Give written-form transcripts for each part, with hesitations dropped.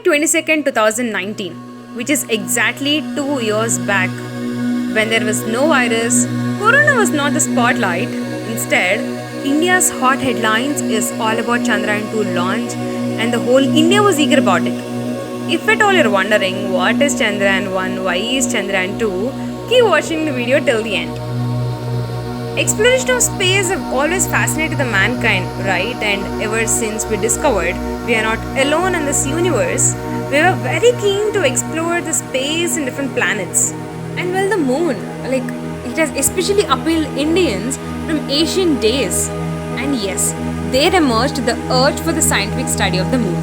July 22nd, 2019, which is exactly 2 years back, when there was no virus, Corona was not the spotlight. Instead, India's hot headlines is all about Chandrayaan 2 launch, and the whole India was eager about it. If at all you're wondering what is Chandrayaan 1, why is Chandrayaan 2, keep watching the video till the end. Exploration of space have always fascinated the mankind, right? And ever since we discovered we are not alone in this universe, we were very keen to explore the space and different planets. And well, the moon, it has especially appealed Indians from ancient days. And yes, there emerged the urge for the scientific study of the moon.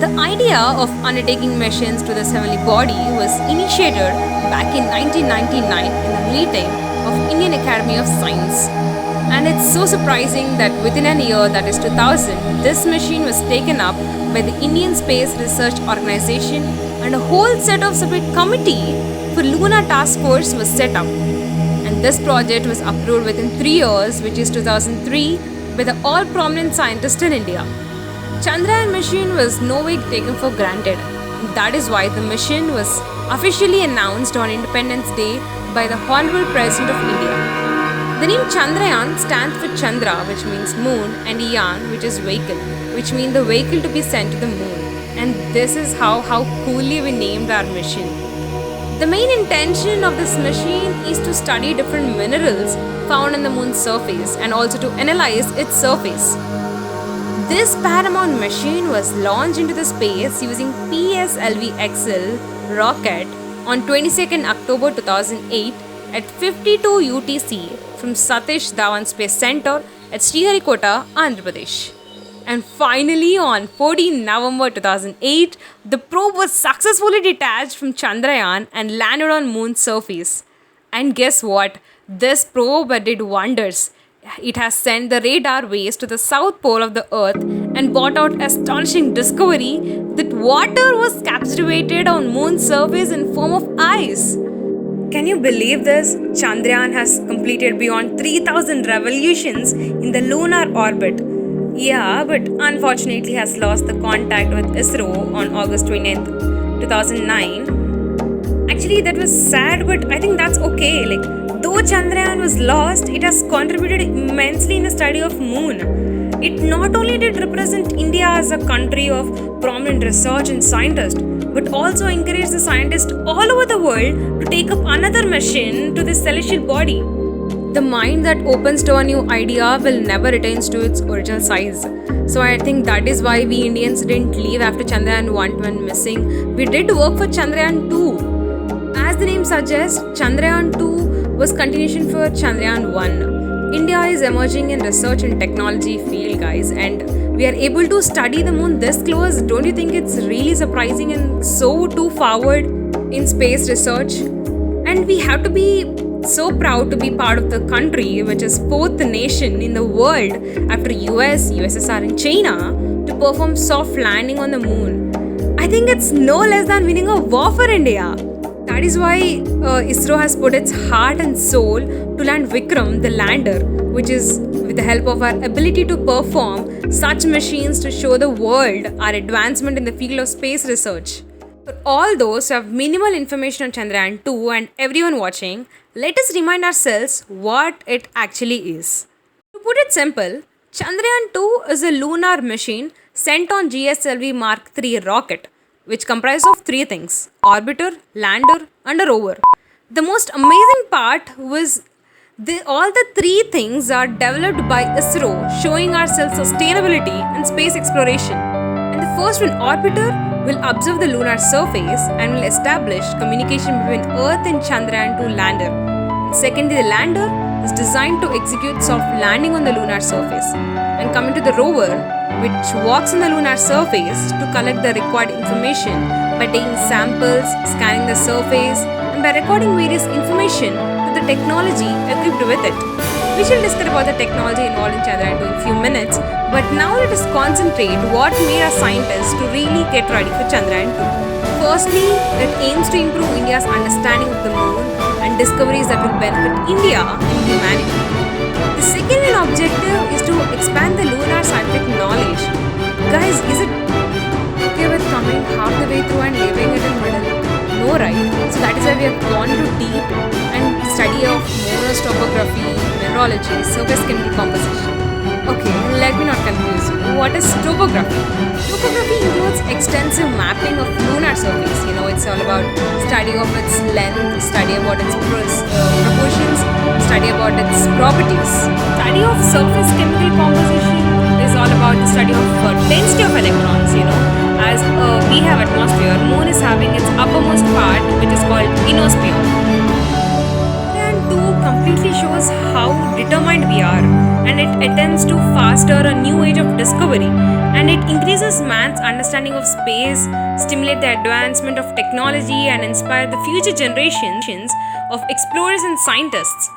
The idea of undertaking missions to this heavenly body was initiated back in 1999 in the meeting of Indian Academy of Science. And it's so surprising that within a year, that is 2000, this machine was taken up by the Indian Space Research Organization, and a whole set of separate committee for Lunar Task Force was set up. And this project was approved within 3 years, which is 2003, by the all prominent scientists in India. Chandrayaan mission was no way taken for granted. That is why the mission was officially announced on Independence Day by the Honorable President of India. The name Chandrayaan stands for Chandra, which means moon, and Yaan, which is vehicle, which means the vehicle to be sent to the moon. And this is how coolly we named our mission. The main intention of this machine is to study different minerals found on the moon's surface and also to analyze its surface. This Paramount machine was launched into the space using PSLV-XL rocket on 22nd October 2008 at 52 UTC from Satish Dhawan Space Center at Sriharikota, Andhra Pradesh. And finally, on 14 November 2008, the probe was successfully detached from Chandrayaan and landed on moon's surface. And guess what? This probe did wonders. It has sent the radar waves to the south pole of the earth and brought out astonishing discovery that water was captivated on moon's surface in form of ice. Can you believe this? Chandrayaan has completed beyond 3000 revolutions in the lunar orbit. Yeah, but unfortunately has lost the contact with ISRO on August 29th, 2009. Actually, that was sad, but I think that's okay. Though Chandrayaan was lost, it has contributed immensely in the study of moon. It not only did represent India as a country of prominent research and scientists, but also encouraged the scientists all over the world to take up another mission to this celestial body. The mind that opens to a new idea will never return to its original size. So I think that is why we Indians didn't leave after Chandrayaan 1 went missing. We did work for Chandrayaan 2. As the name suggests, Chandrayaan 2 was continuation for Chandrayaan 1. India is emerging in research and technology field, guys, and we are able to study the moon this close. Don't you think it's really surprising and so too forward in space research? And we have to be so proud to be part of the country which is fourth nation in the world after US, USSR and China to perform soft landing on the moon. I think it's no less than winning a war for India. That is why ISRO has put its heart and soul to land Vikram, the lander, which is with the help of our ability to perform such machines to show the world our advancement in the field of space research. For all those who have minimal information on Chandrayaan 2 and everyone watching, let us remind ourselves what it actually is. To put it simple, Chandrayaan 2 is a lunar machine sent on GSLV Mark III rocket, which comprises of 3 things: orbiter, lander and a rover. The most amazing part was all the 3 things are developed by ISRO, showing our self-sustainability and space exploration. And the first one, orbiter, will observe the lunar surface and will establish communication between Earth and Chandrayaan 2 lander. And secondly, the lander is designed to execute soft landing on the lunar surface. And coming to the rover, which walks on the lunar surface to collect the required information by taking samples, scanning the surface, and by recording various information to the technology equipped with it. We shall discuss about the technology involved in Chandrayaan 2 in a few minutes, but now let us concentrate what made our scientists to really get ready for Chandrayaan 2. Firstly, it aims to improve India's understanding of the moon and discoveries that will benefit India and humanity. The second objective is to expand the lunar scientific knowledge. Guys, is it okay with coming half the way through and leaving it in middle? No, right? So that is why we have gone to deep and study of Mohr's topography, mineralogy, surface chemical composition. Okay, let me not confuse you. What is topography? Topography includes extensive mapping of lunar surface. It's all about study of its length, study about its proportions, study about its properties. Study of surface chemical composition is all about the study of density of electrons. As we have atmosphere, Moon is having its uppermost part, which is called ionosphere. And 2 completely shows how determined we are, and it attends to faster a new age of discovery, and it increases man's understanding of space, stimulate the advancement of technology, and inspire the future generations of explorers and scientists.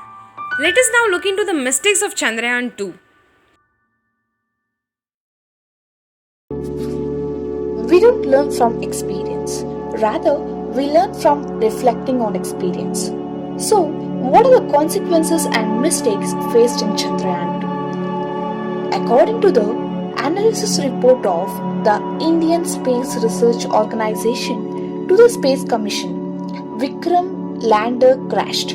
Let us now look into the mistakes of Chandrayaan 2. We don't learn from experience. Rather, we learn from reflecting on experience. So, what are the consequences and mistakes faced in Chandrayaan 2? According to the analysis report of the Indian Space Research Organization to the Space Commission, Vikram lander crashed.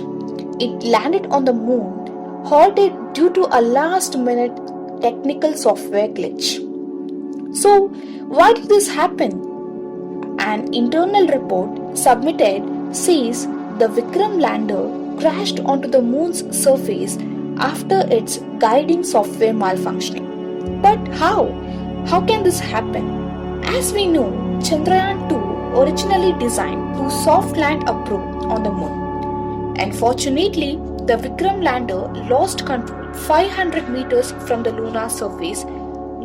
It landed on the moon, halted due to a last-minute technical software glitch. So, why did this happen? An internal report submitted says the Vikram lander crashed onto the moon's surface after its guiding software malfunctioning. But how? How can this happen? As we know, Chandrayaan 2 originally designed to soft land a probe on the moon. Unfortunately, the Vikram lander lost control 500 meters from the lunar surface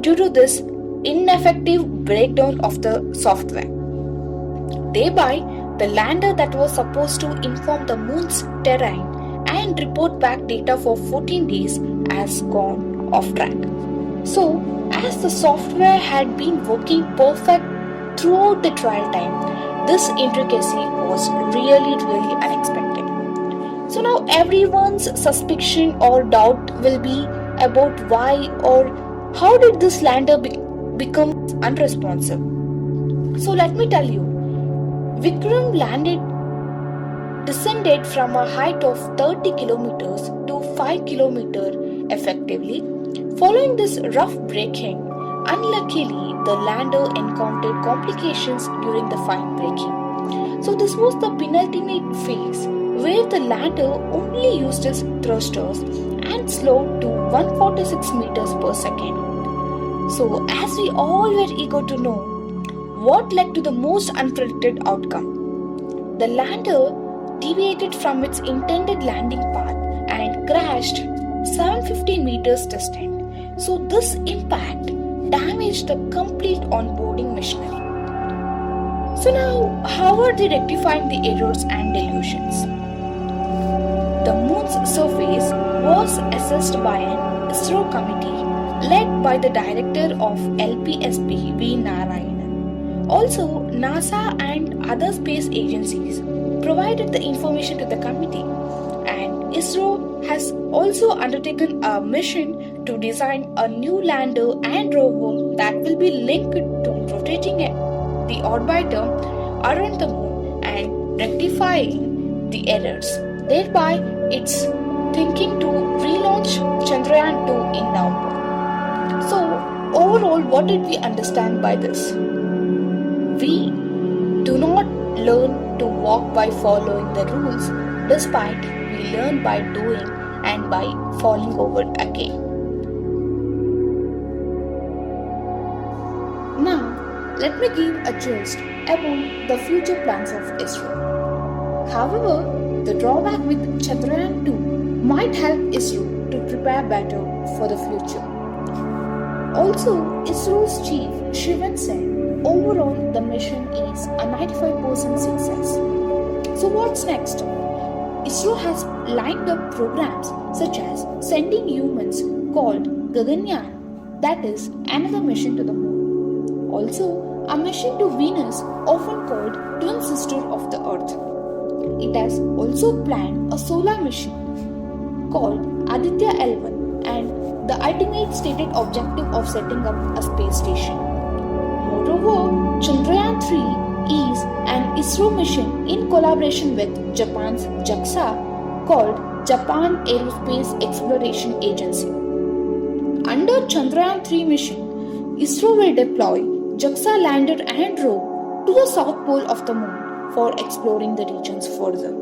due to this ineffective breakdown of the software. Thereby, the lander that was supposed to inform the moon's terrain and report back data for 14 days has gone off track. So, as the software had been working perfect throughout the trial time, this intricacy was really unexpected. So now everyone's suspicion or doubt will be about why or how did this lander become unresponsive. So let me tell you, Vikram descended from a height of 30 kilometers to 5 kilometers effectively. Following this rough braking, unluckily the lander encountered complications during the fine braking. So this was the penultimate phase where the lander only used its thrusters and slowed to 146 meters per second. So as we all were eager to know, what led to the most unpredicted outcome? The lander deviated from its intended landing path and crashed 750 meters distant. So this impact damaged the complete onboarding machinery. So now, how are they rectifying the errors and delusions? The moon's surface was assessed by an ISRO committee led by the director of LPSP V. Narayanan. Also, NASA and other space agencies provided the information to the committee, and ISRO has also undertaken a mission to design a new lander and rover that will be linked to rotating the orbiter around the moon and rectifying the errors. Thereby, it's thinking to relaunch Chandrayaan 2 in November. So, overall, what did we understand by this? We do not learn to walk by following the rules, despite we learn by doing and by falling over again. Now, let me give a gist about the future plans of ISRO. However, the drawback with Chandrayaan 2 might help ISRO to prepare better for the future. Also, ISRO's chief Shivan said, overall the mission is a 95% success. So what's next? ISRO has lined up programs such as sending humans called Gaganyaan, that is another mission to the moon. Also, a mission to Venus, often called twin sister of the Earth. It has also planned a solar mission called Aditya L1 and the ultimate stated objective of setting up a space station. Provo Chandrayaan 3 is an ISRO mission in collaboration with Japan's JAXA called Japan Aerospace Exploration Agency. Under Chandrayaan 3 mission, ISRO will deploy JAXA lander and rover to the south pole of the moon for exploring the regions further.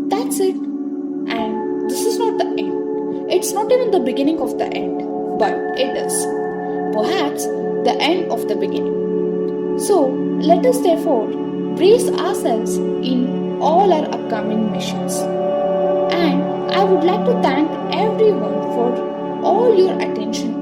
That's it. And this is not the end. It's not even the beginning of the end, but it is. Perhaps the end of the beginning. So let us therefore brace ourselves in all our upcoming missions. And I would like to thank everyone for all your attention